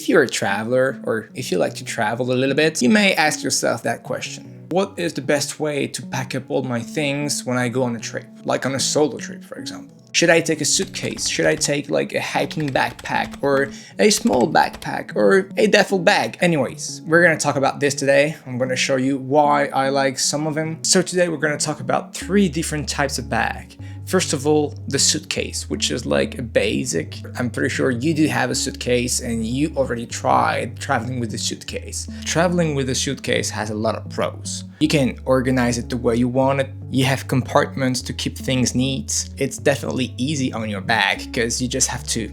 If you're a traveler, or if you like to travel a little bit, you may ask yourself that question. What is the best way to pack up all my things when I go on a trip? Like on a solo trip, for example. Should I take a suitcase? Should I take like a hiking backpack or a small backpack or a duffel bag? Anyways, we're gonna talk about this today. I'm gonna show you why I like some of them. So today we're gonna talk about 3 different types of bag. First of all, the suitcase, which is like a basic. I'm pretty sure you do have a suitcase and you already tried traveling with a suitcase. Traveling with a suitcase has a lot of pros. You can organize it the way you want it. You have compartments to keep things neat. It's definitely easy on your bag because you just have to,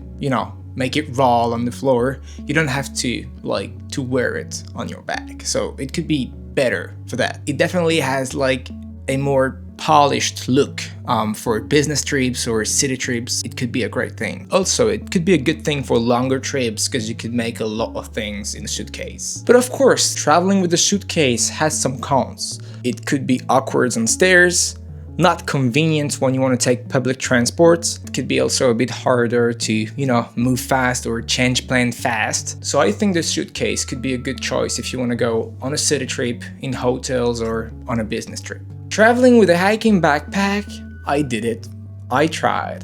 make it roll on the floor. You don't have to wear it on your bag. So it could be better for that. It definitely has like a more polished look for business trips or city trips. It could be a great thing. Also, it could be a good thing for longer trips because you could make a lot of things in a suitcase. But of course, traveling with a suitcase has some cons. It could be awkward on stairs, not convenient when you want to take public transport. It could be also a bit harder to, move fast or change plan fast. So I think the suitcase could be a good choice if you want to go on a city trip, in hotels, or on a business trip. Traveling with a hiking backpack, I did it. I tried.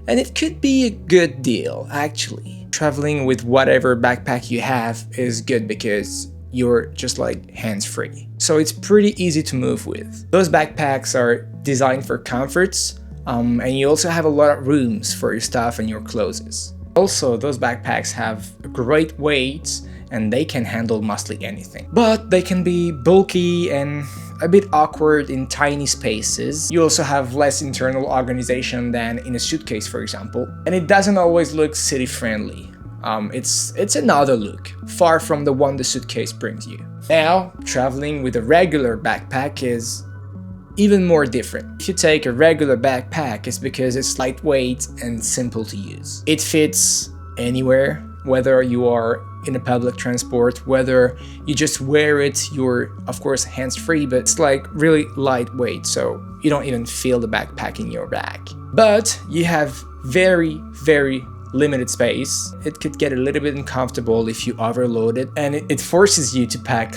And it could be a good deal, actually. Traveling with whatever backpack you have is good because you're just like hands-free. So it's pretty easy to move with. Those backpacks are designed for comforts, and you also have a lot of rooms for your stuff and your clothes. Also, those backpacks have great weight and they can handle mostly anything. But they can be bulky and a bit awkward in tiny spaces. You also have less internal organization than in a suitcase, for example. And it doesn't always look city-friendly. It's another look, far from the one the suitcase brings you. Now, traveling with a regular backpack is even more different. If you take a regular backpack, it's because it's lightweight and simple to use. It fits anywhere, whether you are in a public transport, whether you just wear it, you're of course hands-free, but it's like really lightweight, so you don't even feel the backpack in your bag. But you have very, very limited space. It could get a little bit uncomfortable if you overload it, and it forces you to pack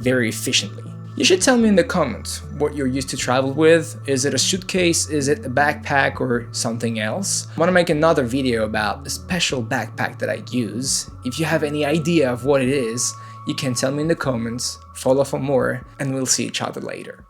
very efficiently. You should tell me in the comments what you're used to travel with. Is it a suitcase? Is it a backpack or something else? I want to make another video about a special backpack that I use. If you have any idea of what it is, you can tell me in the comments, follow for more, and we'll see each other later.